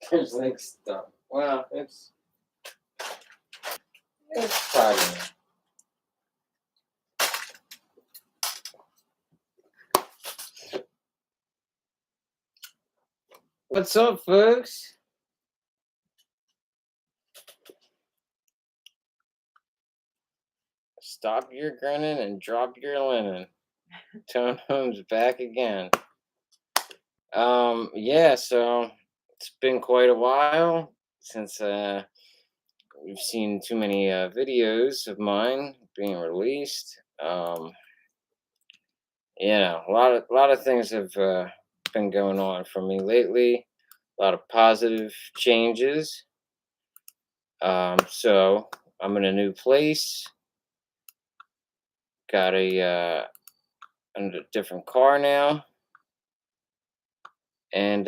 There's like stuff. Well, it's probably. What's up, folks? Stop your grinning and drop your linen. Tone Home's back again. Yeah, so it's been quite a while since we've seen too many videos of mine being released. Yeah, a lot of things have been going on for me lately. A lot of positive changes. So I'm in a new place. Got a different car now, and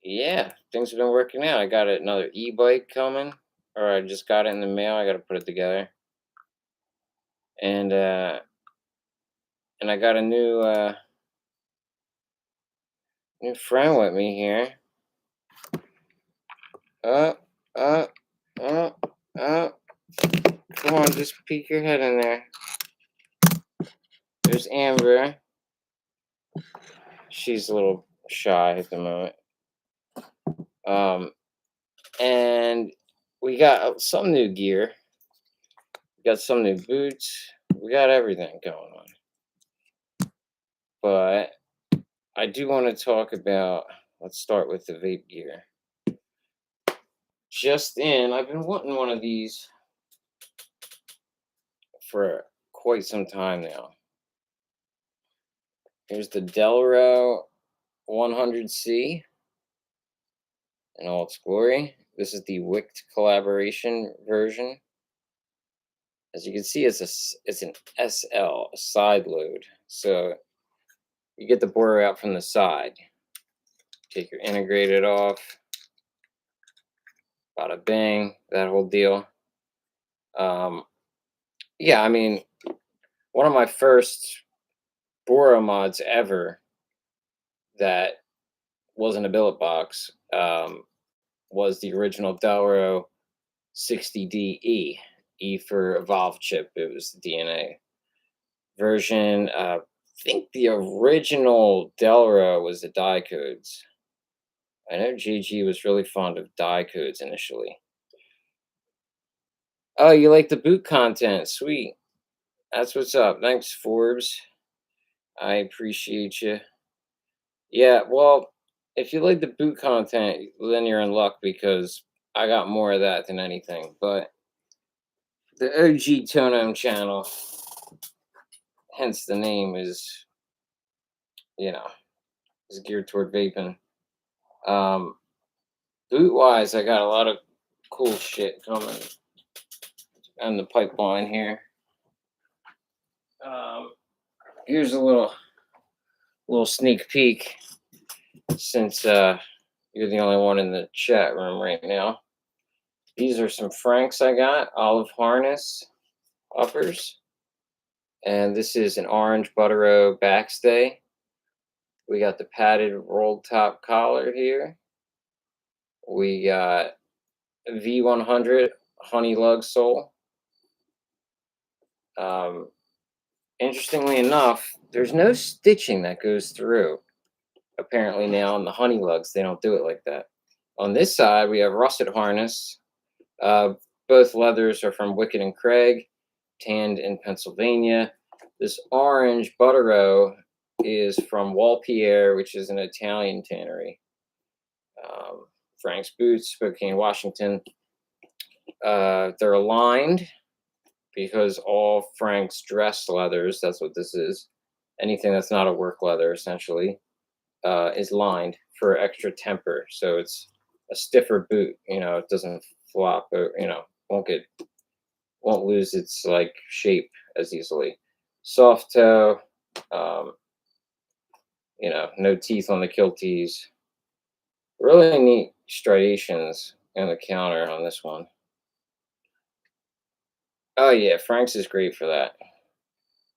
yeah, things have been working out. I got another e-bike coming, or I just got it in the mail. I got to put it together, and I got a new friend with me here. Up, up, up, up. Come on, just peek your head in there. There's Amber. She's a little shy at the moment. And we got some new gear. We got some new boots. We got everything going on. But I do want to talk about, let's start with the vape gear. I've been wanting one of these for quite some time now. Here's the D100c in all its glory. This is the Wicked collaboration version. As you can see, it's an SL, a side load. So you get the border out from the side. Take your integrated off. Bada bang, that whole deal. Yeah, I mean, one of my first Bora mods ever that wasn't a billet box was the original Delro 60DE. E for evolved chip. It was the DNA version. I think the original Delro was the die codes. I know JG was really fond of die codes initially. Oh, you like the boot content? Sweet. That's what's up. Thanks, Forbes. I appreciate you. Yeah, well, if you like the boot content, then you're in luck because I got more of that than anything. But the OG Tonome channel, hence the name, is geared toward vaping. Boot wise, I got a lot of cool shit coming on the pipeline here. Here's a little sneak peek, since you're the only one in the chat room right now. These are some Franks I got, olive harness uppers, and this is an orange Buttero backstay. We got the padded rolled top collar here. We got V100 honey lug sole. Interestingly enough, there's no stitching that goes through. Apparently now on the honey lugs, they don't do it like that. On this side, we have russet harness. Both leathers are from Wicked and Craig, tanned in Pennsylvania. This orange Buttero is from Walpierre, which is an Italian tannery. Frank's Boots, Spokane, Washington. They're aligned because all Frank's dress leathers, that's what this is, anything that's not a work leather essentially, is lined for extra temper. So it's a stiffer boot, it doesn't flop, or, won't lose its like shape as easily. Soft toe, no teeth on the kill tees. Really neat striations in the counter on this one. Oh yeah, Frank's is great for that.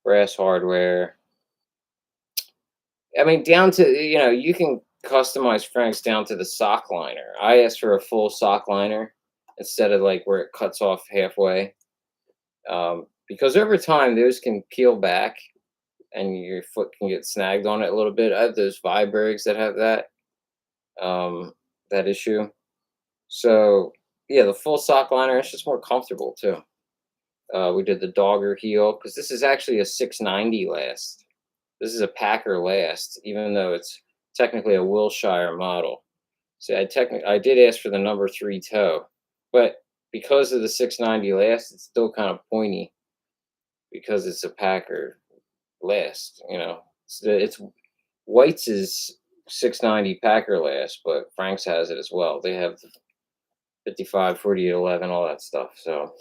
Brass hardware. I mean, down to, you can customized Frank's down to the sock liner. I asked for a full sock liner instead of like where it cuts off halfway, because over time those can peel back and your foot can get snagged on it a little bit. I have those Vibergs that have um, that issue. So yeah, the full sock liner is just more comfortable too. We did the dogger heel because this is actually a 690 last. This is a Packer last, even though it's technically a Wilshire model. See, I did ask for the number 3 toe, but because of the 690 last, it's still kind of pointy because it's a Packer last. You know, it's White's is 690 Packer last, but Frank's has it as well. They have the 55, 48, 11, all that stuff. So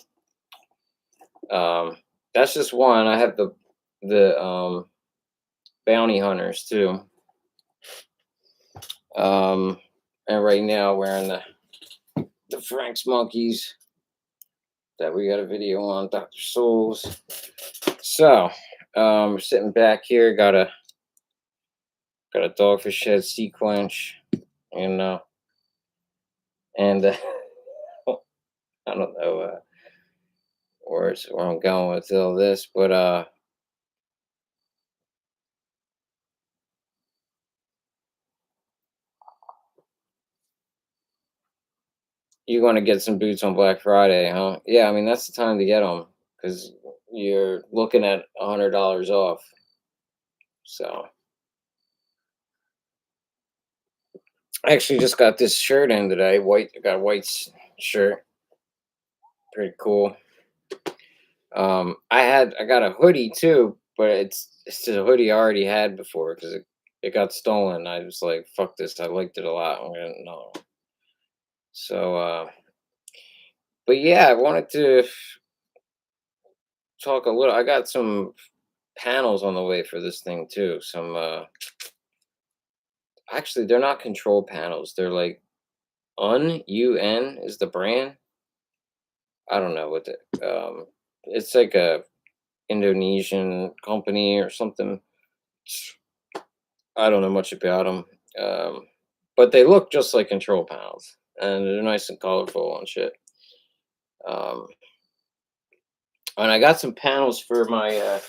that's just one. I have the bounty hunters too. And right now wearing the Frank's monkeys that we got a video on, Dr. Souls. So we're sitting back here, got a dogfish head sequence, you know, and I don't know where I'm going with all this, but you're going to get some boots on Black Friday, huh? Yeah, I mean that's the time to get them because you're looking at $100 off. So I actually just got this shirt in today. White, I got a white shirt. Pretty cool. I got a hoodie too, but it's a hoodie I already had before because it got stolen. I was like, fuck this. I liked it a lot. I'm gonna know. So but yeah, I wanted to talk a little. I got some panels on the way for this thing too. Some actually they're not control panels. They're like UN is the brand. I don't know what the it's like a Indonesian company or something. I don't know much about them, but they look just like control panels, and they're nice and colorful and shit. Um, and I got some panels for my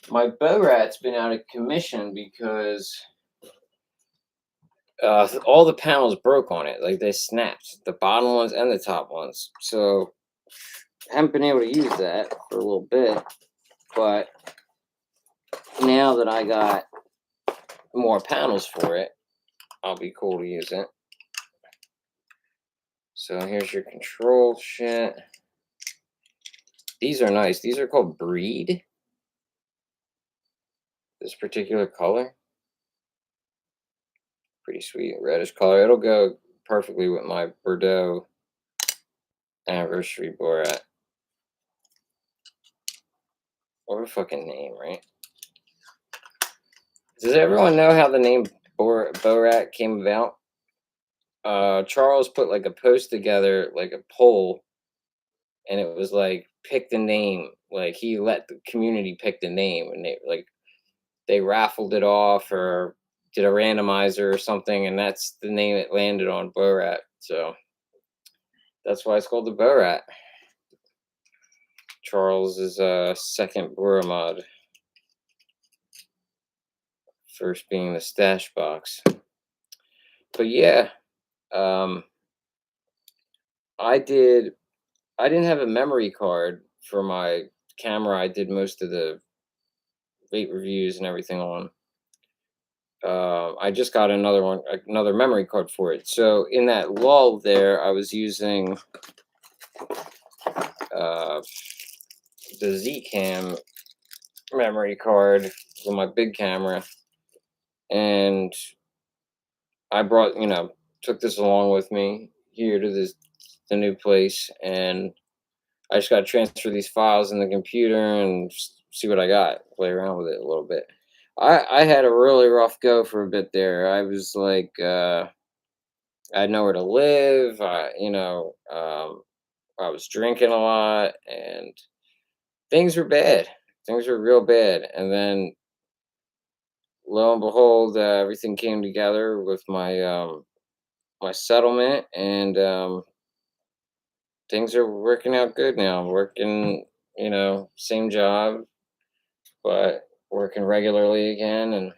bow rat's been out of commission because all the panels broke on it, like they snapped, the bottom ones and the top ones. So I haven't been able to use that for a little bit, but now that I got more panels for it, I'll be cool to use it. So here's your control shit. These are nice. These are called Breed. This particular color. Pretty sweet reddish color. It'll go perfectly with my Bordeaux anniversary Borat. What a fucking name, right? Does everyone know how the name Borat came about? Charles put like a post together, like a poll, and it was like pick the name. Like he let the community pick the name, and they raffled it off or did a randomizer or something, and that's the name it landed on, Borat. So that's why it's called the Borat. Charles is second Boramad, first being the stash box. But yeah, um, I didn't have a memory card for my camera. I did most of the vape reviews and everything on. I just got another memory card for it. So in that lull there, I was using the Zcam memory card for my big camera, and I brought, took this along with me here to the new place, and I just got to transfer these files in the computer and see what I got, play around with it a little bit. I had a really rough go for a bit there. I was like, I had nowhere to live. I was drinking a lot, and things were bad. Things were real bad. And then lo and behold, everything came together with my settlement, and things are working out good now. I'm working, same job, but working regularly again, and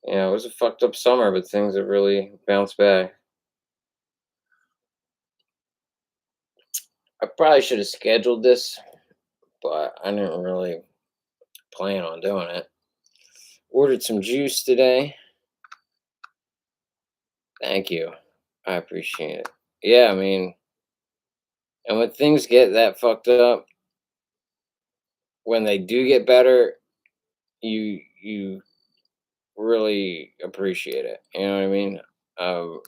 it was a fucked up summer, but things have really bounced back. I probably should have scheduled this, but I didn't really plan on doing it. Ordered some juice today. Thank you. I appreciate it. Yeah, I mean, and when things get that fucked up, when they do get better, you really appreciate it. You know what I mean? Um,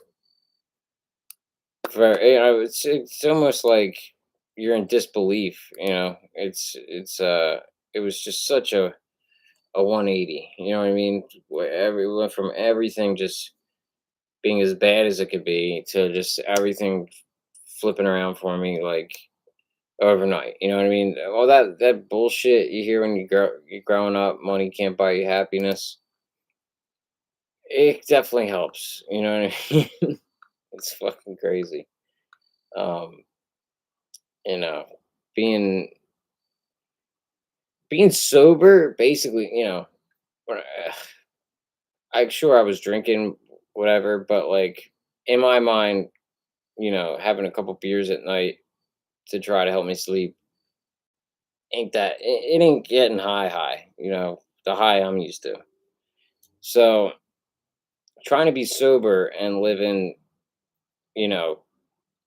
it's almost like you're in disbelief. It was just such a 180. You know what I mean? Where we went from everything just being as bad as it could be to just everything flipping around for me like overnight. You know what I mean? All that bullshit you hear when you're growing up, money can't buy you happiness. It definitely helps. You know what I mean? It's fucking crazy. Um, you know, being being sober, basically, when I'm sure I was drinking, whatever, but like in my mind, having a couple beers at night to try to help me sleep it ain't getting high, the high I'm used to. So trying to be sober and living, you know,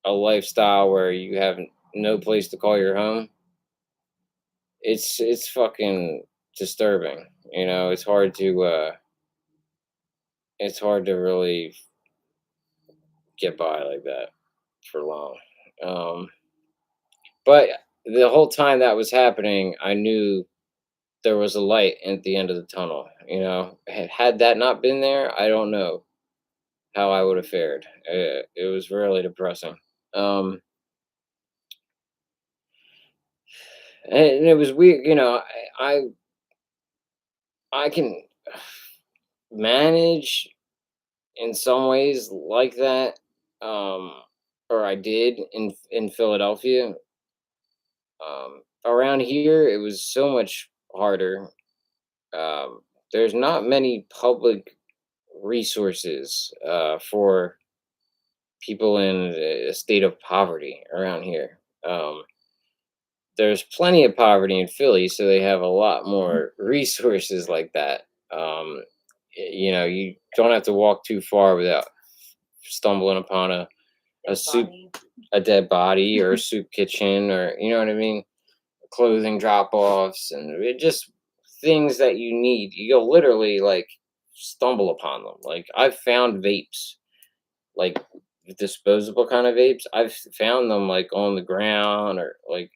a lifestyle where you have no place to call your home, it's fucking disturbing. It's hard to really get by like that for long. Um, but the whole time that was happening, I knew there was a light at the end of the tunnel. Had that not been there, I don't know how I would have fared. It was really depressing. Um, and it was weird. I can manage in some ways like that, um, or I did in Philadelphia. Around here, it was so much harder. Um, there's not many public resources for people in a state of poverty around here. There's plenty of poverty in Philly, so they have a lot more resources like that. You don't have to walk too far without stumbling upon a soup, a dead body, or a soup kitchen, or you know what I mean, clothing drop offs, and just things that you need. You'll literally like stumble upon them. Like I've found vapes, like disposable kind of vapes. I've found them like on the ground, or like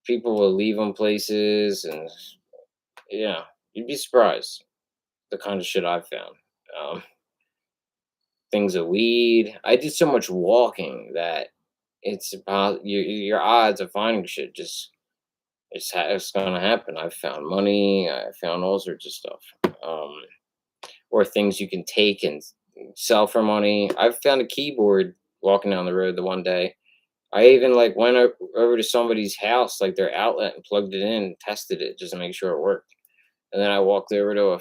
people will leave them places, and yeah, you'd be surprised the kind of shit I've found. Um, Things of weed. I did so much walking that it's about your odds of finding shit just it's gonna happen. I've found money. I found all sorts of stuff, um, or things you can take and sell for money. I've found a keyboard walking down the road the one day. I even like went over to somebody's house, like their outlet, and plugged it in, and tested it just to make sure it worked. And then I walked over to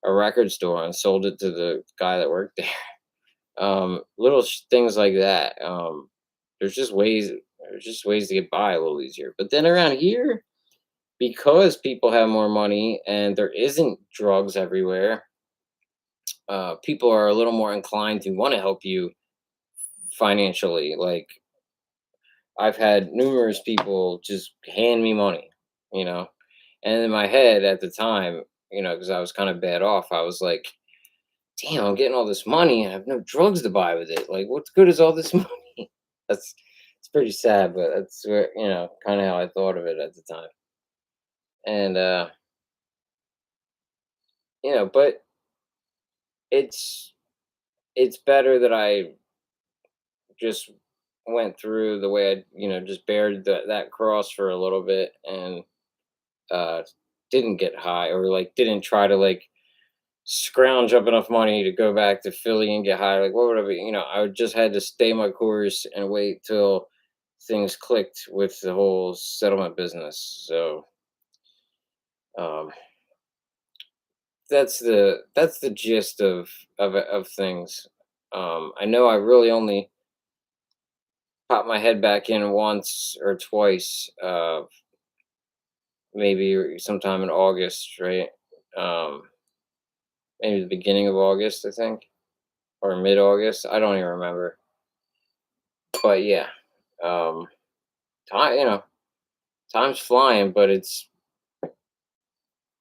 a record store and sold it to the guy that worked there. Little things like that. There's just ways to get by a little easier. But then around here, because people have more money and there isn't drugs everywhere, people are a little more inclined to want to help you financially. Like I've had numerous people just hand me money, you know, and in my head at the time, because I was kind of bad off, I was like, "Damn, I'm getting all this money and I have no drugs to buy with it. Like, what good is all this money?" That's it's pretty sad, but that's where kind of how I thought of it at the time. And but it's it's better that I just went through the way I, just bared that cross for a little bit, and uh didn't get high, or like didn't try to like scrounge up enough money to go back to Philly and get high. Like, what would I be? I would just had to stay my course and wait till things clicked with the whole settlement business. So um, that's the gist of things. I know I really only popped my head back in once or twice, maybe sometime in August, right? Um, Maybe the beginning of August, I think, or mid August. I don't even remember. But yeah, um, time time's flying, but it's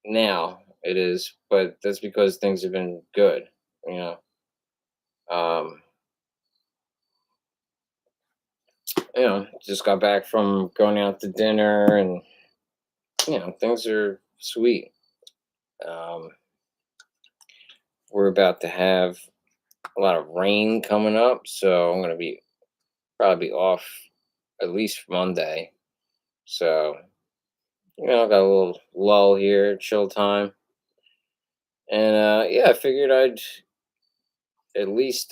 now it is. But that's because things have been good. You know, um, just got back from going out to dinner, and things are sweet. Um, we're about to have a lot of rain coming up, so I'm gonna be probably off at least Monday. So I got a little lull here, chill time, and yeah, I figured I'd at least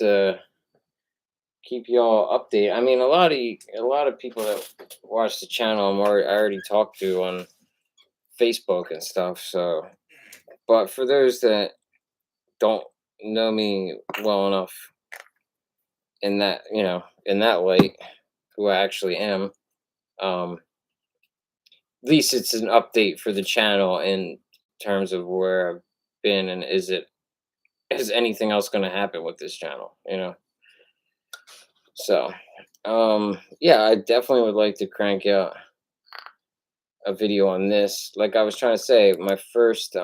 keep y'all updated. I mean, a lot of people that watch the channel I already talked to on Facebook and stuff. So, but for those that don't know me well enough in that light, who I actually am, um, at least it's an update for the channel in terms of where I've been, and is anything else going to happen with this channel? So, yeah, I definitely would like to crank out a video on this. Like I was trying to say, my first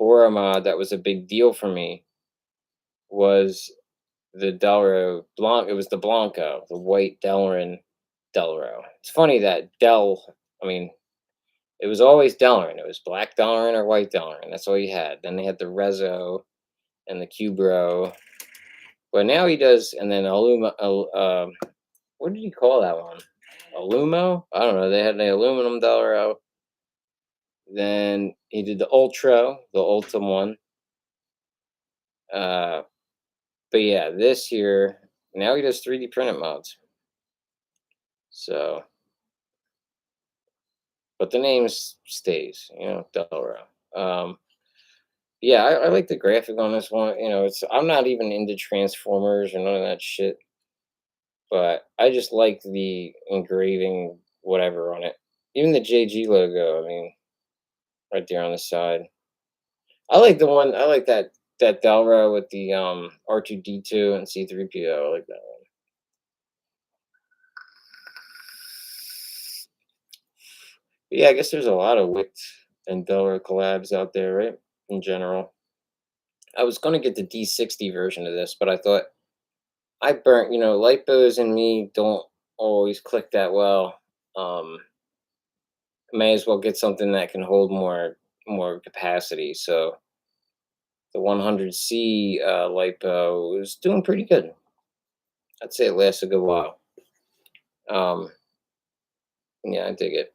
Bora mod that was a big deal for me was the Delro Blanc. It was the Blanco, the white Delrin Delro. It's funny that I mean, it was always Delrin. It was black Delrin or white Delrin. That's all you had. Then they had the Rezo and the Cubro. But now he does, and then what did he call that one? Alumo? I don't know. They had the aluminum Delro. Then he did the Ultra, the Ultim one. Uh, but yeah, this year now he does 3D printed mods. So, but the name stays, Delro. Yeah, I like the graphic on this one. I'm not even into Transformers or none of that shit, but I just like the engraving, whatever on it. Even the JG logo. I mean, right there on the side. I like that Delro with the R2D2 and C3PO. I like that one. But yeah, I guess there's a lot of Wicked and Delro collabs out there, right? In general. I was gonna get the D60 version of this, but I thought I burnt, lipos and me don't always click that well. Um, may as well get something that can hold more capacity. So the 100c lipo is doing pretty good. I'd say it lasts a good while. Um, yeah, I dig it.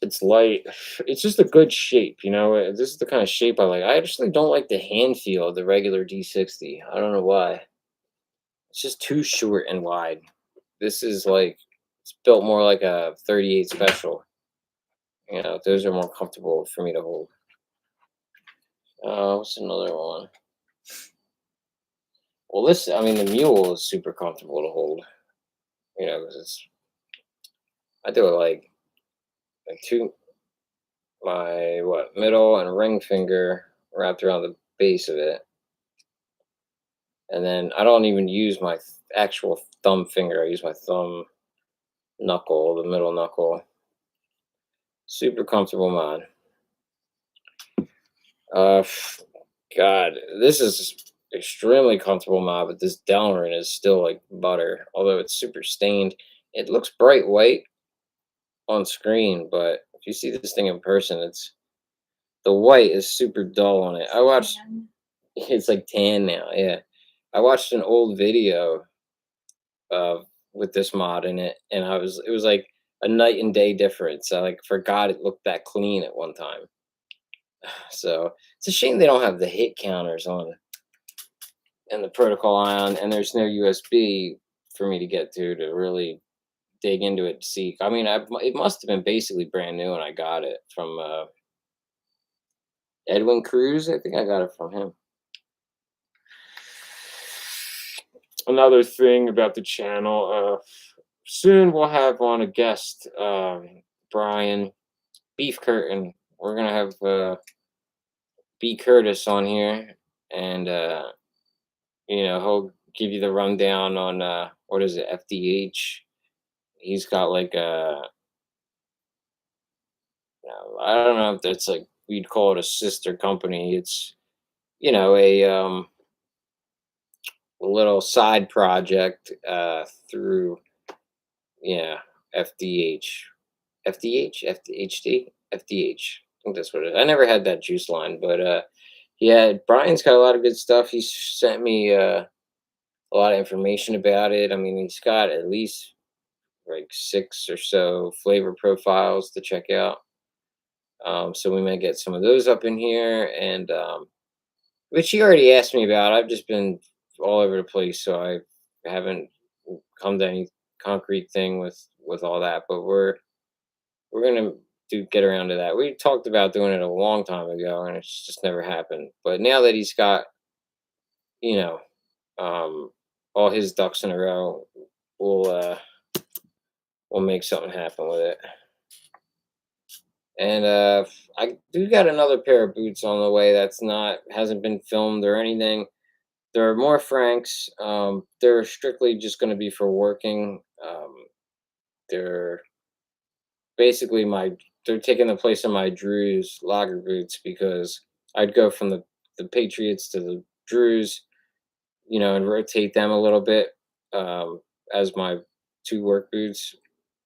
It's light. It's just a good shape, This is the kind of shape I like. I actually don't like the hand feel of the regular D60. I don't know why. It's just too short and wide. This is like it's built more like a 38 special. Those are more comfortable for me to hold. What's another one? Well, I mean, the mule is super comfortable to hold. Because I do it like two, my middle and ring finger wrapped around the base of it, and then I don't even use my actual thumb finger. I use my thumb knuckle, the middle knuckle. Super comfortable mod. Uh, God, this is extremely comfortable mod, but this Delrin is still like butter, although it's super stained. It looks bright white on screen, but if you see this thing in person, the white is super dull on it. I watched it's like tan now, yeah. I watched an old video with this mod in it, and it was like a night and day difference. I like forgot it looked that clean at one time. So it's a shame they don't have the hit counters on and the protocol ion, and there's no USB for me to get to really dig into it to see. I mean, it must have been basically brand new when I got it from Edwin Cruz. I think I got it from him. Another thing about the channel, soon we'll have on a guest, Brian Beef Curtain. We're gonna have B Curtis on here, and he'll give you the rundown on what is it, FDH. He's got like I don't know if that's like, we'd call it a sister company. It's a little side project through FDH, FDHD, FDH. I think that's what it is. I never had that juice line, but yeah, Brian's got a lot of good stuff. He sent me a lot of information about it. I mean, he's got at least like 6 or so flavor profiles to check out. So we may get some of those up in here, and which he already asked me about. I've just been all over the place, so I haven't come to any concrete thing with all that. But we're gonna get around to that. We talked about doing it a long time ago, and it's just never happened. But now that he's got you know all his ducks in a row, we'll make something happen with it. And I do got another pair of boots on the way hasn't been filmed or anything. There are more Franks. They're strictly just going to be for working. They're basically they're taking the place of my Drews lager boots, because I'd go from the Patriots to the Drews, and rotate them a little bit as my 2 work boots.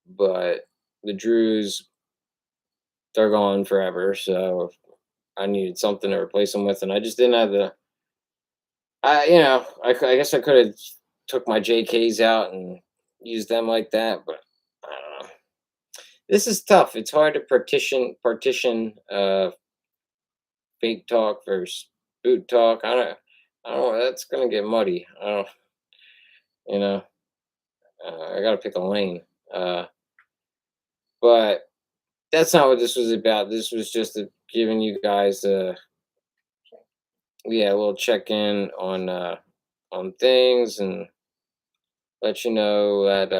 But the Drews, they're gone forever, so I needed something to replace them with, and I just didn't have I guess I could have took my JKs out and used them like that, but I don't know. This is tough. It's hard to partition fake talk versus boot talk. I don't know. That's gonna get muddy. I don't. You know. I gotta pick a lane. But that's not what this was about. This was just giving you guys a little check in on things, and let you know that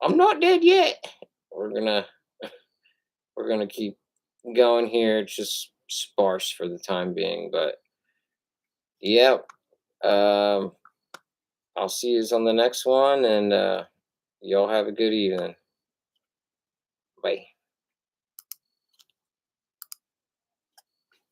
I'm not dead yet. We're gonna we're gonna keep going here. It's just sparse for the time being, but yeah. Um, I'll see you on the next one, and y'all have a good evening. Bye.